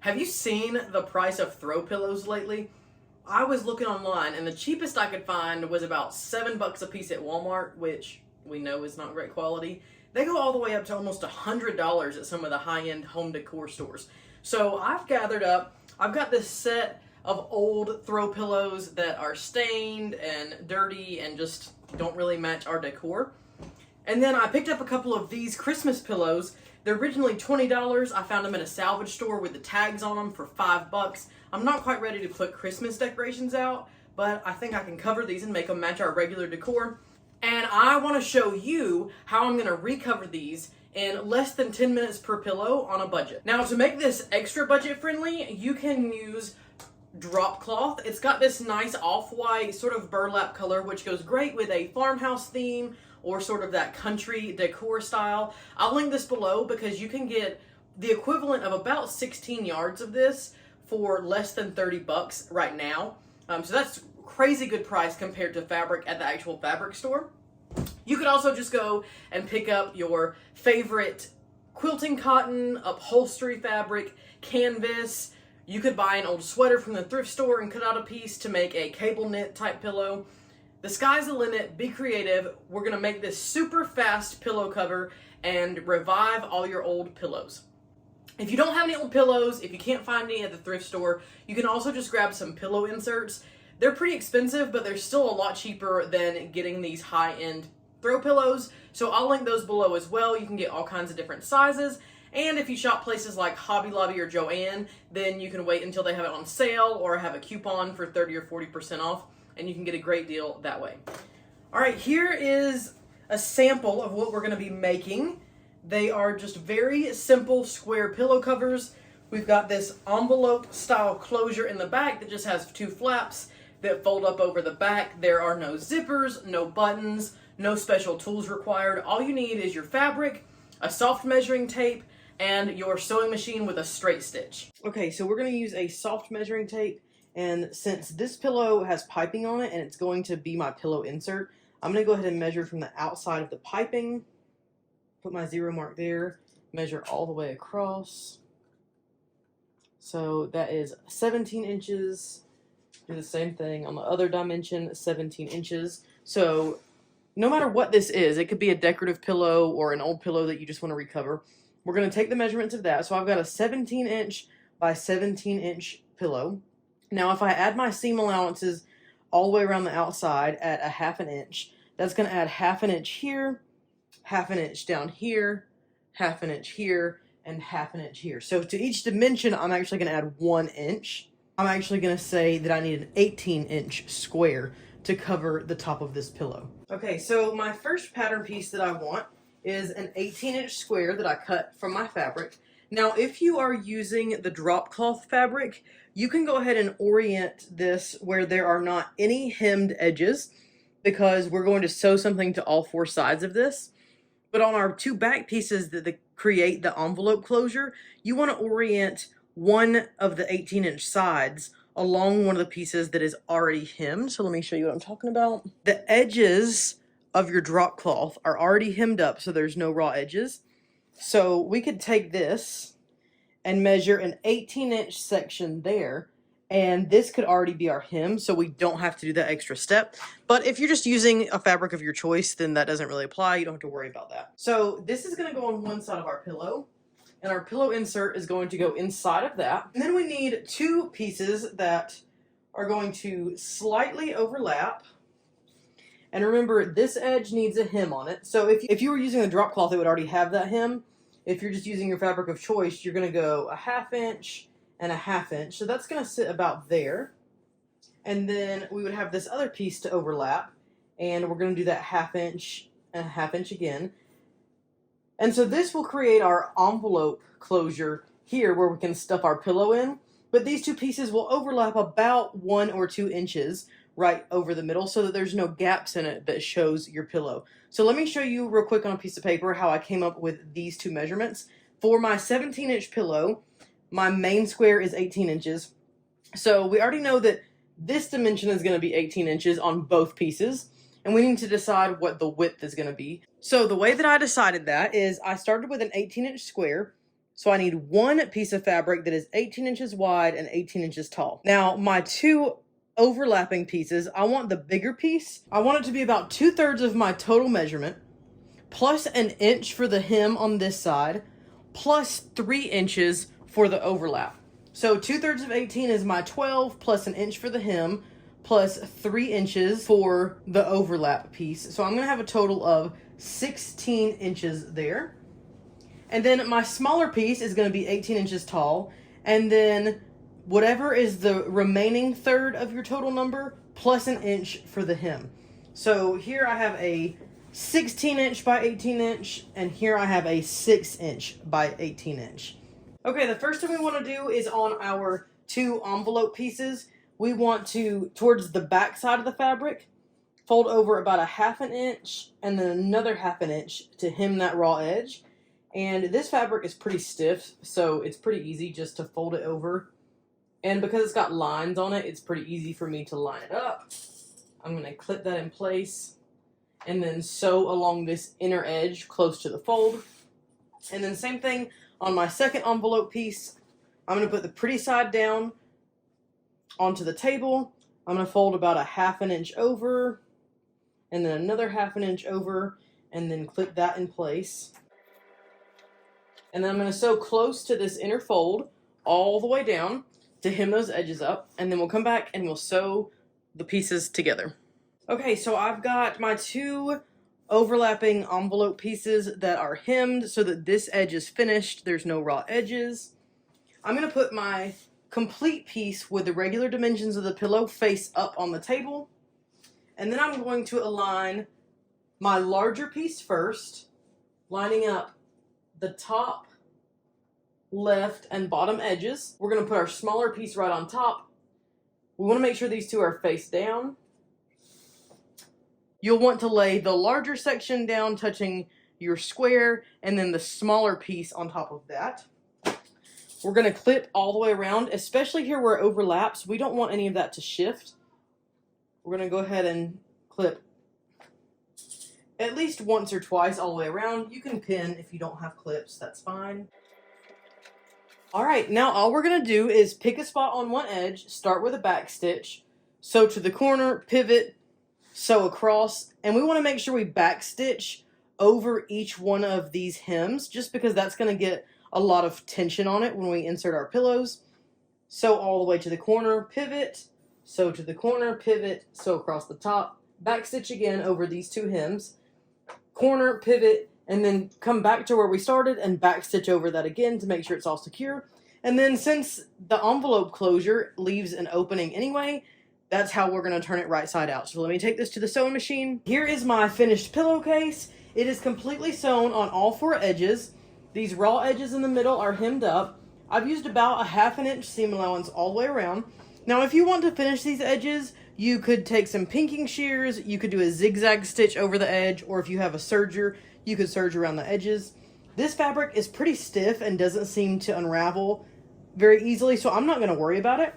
Have you seen the price of throw pillows lately? I was looking online and the cheapest I could find was about $7 a piece at Walmart, which we know is not great quality. They go all the way up to almost $100 at some of the high-end home decor stores. So I've got this set of old throw pillows that are stained and dirty and just don't really match our decor. And then I picked up a couple of these Christmas pillows. They're originally $20. I found them in a salvage store with the tags on them for $5. I'm not quite ready to put Christmas decorations out, but I think I can cover these and make them match our regular decor. And I want to show you how I'm going to recover these in less than 10 minutes per pillow on a budget. Now, to make this extra budget friendly, you can use drop cloth. It's got this nice off-white sort of burlap color, which goes great with a farmhouse theme or sort of that country decor style. I'll link this below because you can get the equivalent of about 16 yards of this for less than $30 right now. So that's crazy good price compared to fabric at the actual fabric store. You could also just go and pick up your favorite quilting cotton, upholstery fabric, canvas. You could buy an old sweater from the thrift store and cut out a piece to make a cable knit type pillow. The sky's the limit. Be creative. We're going to make this super fast pillow cover and revive all your old pillows. If you don't have any old pillows, if you can't find any at the thrift store, you can also just grab some pillow inserts. They're pretty expensive, but they're still a lot cheaper than getting these high-end throw pillows. So I'll link those below as well. You can get all kinds of different sizes. And if you shop places like Hobby Lobby or Joann, then you can wait until they have it on sale or have a coupon for 30 or 40% off. And you can get a great deal that way. All right, here is a sample of what we're going to be making. They are just very simple square pillow covers. We've got this envelope style closure in the back that just has two flaps that fold up over the back. There are no zippers, no buttons, no special tools required. All you need is your fabric, a soft measuring tape, and your sewing machine with a straight stitch. Okay, so we're going to use a soft measuring tape. And since this pillow has piping on it and it's going to be my pillow insert, I'm going to go ahead and measure from the outside of the piping, put my zero mark there, measure all the way across. So that is 17 inches. Do the same thing on the other dimension, 17 inches. So no matter what this is, it could be a decorative pillow or an old pillow that you just want to recover. We're going to take the measurements of that. So I've got a 17 inch by 17 inch pillow. Now, if I add my seam allowances all the way around the outside at a 1/2 inch, that's going to add 1/2 inch here, 1/2 inch down here, 1/2 inch here, and 1/2 inch here. So to each dimension, I'm actually going to add 1 inch. I'm actually going to say that I need an 18 inch square to cover the top of this pillow. Okay, so my first pattern piece that I want is an 18 inch square that I cut from my fabric. Now, if you are using the drop cloth fabric, you can go ahead and orient this where there are not any hemmed edges because we're going to sew something to all 4 sides of this. But on our 2 back pieces that create the envelope closure, you want to orient one of the 18 inch sides along one of the pieces that is already hemmed. So let me show you what I'm talking about. The edges of your drop cloth are already hemmed up, so there's no raw edges. So we could take this and measure an 18 inch section there, and this could already be our hem, so we don't have to do that extra step. But if you're just using a fabric of your choice, then that doesn't really apply. You don't have to worry about that. So this is going to go on one side of our pillow, and our pillow insert is going to go inside of that. And then we need 2 pieces that are going to slightly overlap. And remember, this edge needs a hem on it. So if you were using the drop cloth, it would already have that hem. If you're just using your fabric of choice, you're going to go a 1/2 inch and a 1/2 inch. So that's going to sit about there. And then we would have this other piece to overlap. And we're going to do that 1/2 inch and a 1/2 inch again. And so this will create our envelope closure here where we can stuff our pillow in. But these 2 pieces will overlap about 1 or 2 inches right over the middle so that there's no gaps in it that shows your pillow. So let me show you real quick on a piece of paper how I came up with these 2 measurements. For my 17 inch pillow, my main square is 18 inches. So we already know that this dimension is going to be 18 inches on both pieces. And we need to decide what the width is going to be. So the way that I decided that is I started with an 18 inch square. So I need one piece of fabric that is 18 inches wide and 18 inches tall. Now, my two overlapping pieces, I want the bigger piece. I want it to be about 2/3 of my total measurement, plus an inch for the hem on this side, plus 3 inches for the overlap. So 2/3 of 18 is my 12, plus an inch for the hem, plus 3 inches for the overlap piece. So I'm gonna have a total of 16 inches there. And then my smaller piece is gonna be 18 inches tall. And then whatever is the remaining third of your total number, plus an inch for the hem. So here I have a 16 inch by 18 inch, and here I have a 6 inch by 18 inch. Okay, the first thing we want to do is on our two envelope pieces, we want to, towards the back side of the fabric, fold over about a 1/2 inch and then another 1/2 inch to hem that raw edge. And this fabric is pretty stiff, so it's pretty easy just to fold it over. And because it's got lines on it, it's pretty easy for me to line it up. I'm going to clip that in place and then sew along this inner edge close to the fold. And then same thing on my second envelope piece. I'm going to put the pretty side down onto the table. I'm going to fold about a 1/2 inch over and then another 1/2 inch over and then clip that in place. And then I'm going to sew close to this inner fold all the way down to hem those edges up, and then we'll come back and we'll sew the pieces together. Okay, so I've got my two overlapping envelope pieces that are hemmed so that this edge is finished. There's no raw edges. I'm going to put my complete piece with the regular dimensions of the pillow face up on the table, and then I'm going to align my larger piece first, lining up the top, left, and bottom edges. We're going to put our smaller piece right on top. We want to make sure these two are face down. You'll want to lay the larger section down touching your square and then the smaller piece on top of that. We're going to clip all the way around, especially here where it overlaps. We don't want any of that to shift. We're going to go ahead and clip at least once or twice all the way around. You can pin if you don't have clips, that's fine. Alright, now all we're going to do is pick a spot on one edge, start with a back stitch, sew to the corner, pivot, sew across, and we want to make sure we back stitch over each one of these hems, just because that's going to get a lot of tension on it when we insert our pillows. Sew all the way to the corner, pivot, sew to the corner, pivot, sew across the top, back stitch again over these two hems, corner, pivot, and then come back to where we started and back stitch over that again to make sure it's all secure. And then since the envelope closure leaves an opening anyway, that's how we're going to turn it right side out. So let me take this to the sewing machine. Here is my finished pillowcase. It is completely sewn on all four edges. These raw edges in the middle are hemmed up. I've used about a 1/2 inch seam allowance all the way around. Now if you want to finish these edges, you could take some pinking shears, you could do a zigzag stitch over the edge, or if you have a serger, you could serge around the edges. This fabric is pretty stiff and doesn't seem to unravel very easily, so I'm not going to worry about it.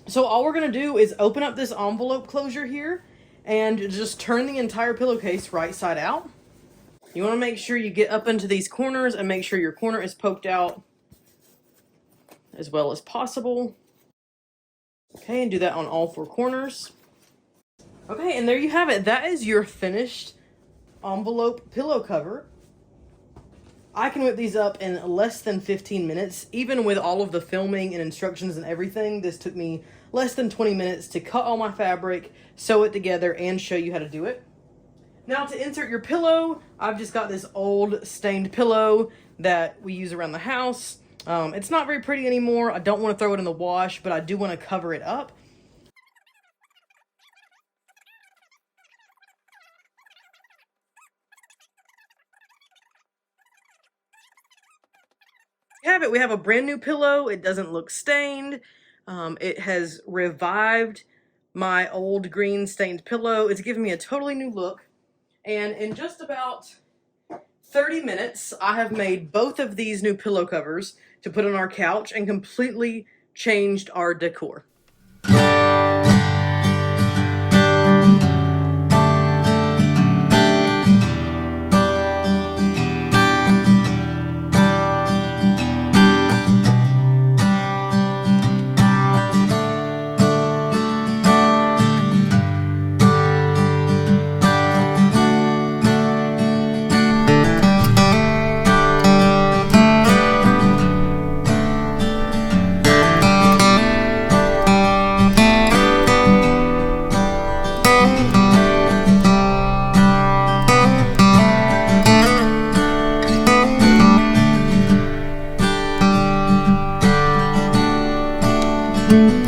So all we're going to do is open up this envelope closure here and just turn the entire pillowcase right side out. You want to make sure you get up into these corners and make sure your corner is poked out as well as possible. Okay, and do that on all four corners. Okay, and there you have it. That is your finished envelope pillow cover. I can whip these up in less than 15 minutes. Even with all of the filming and instructions and everything, this took me less than 20 minutes to cut all my fabric, sew it together, and show you how to do it. Now to insert your pillow, I've just got this old stained pillow that we use around the house. It's not very pretty anymore. I don't want to throw it in the wash, but I do want to cover it up. We have a brand new pillow. It doesn't look stained. It has revived my old green stained pillow. It's given me a totally new look. And in just about 30 minutes, I have made both of these new pillow covers to put on our couch and completely changed our decor. bye.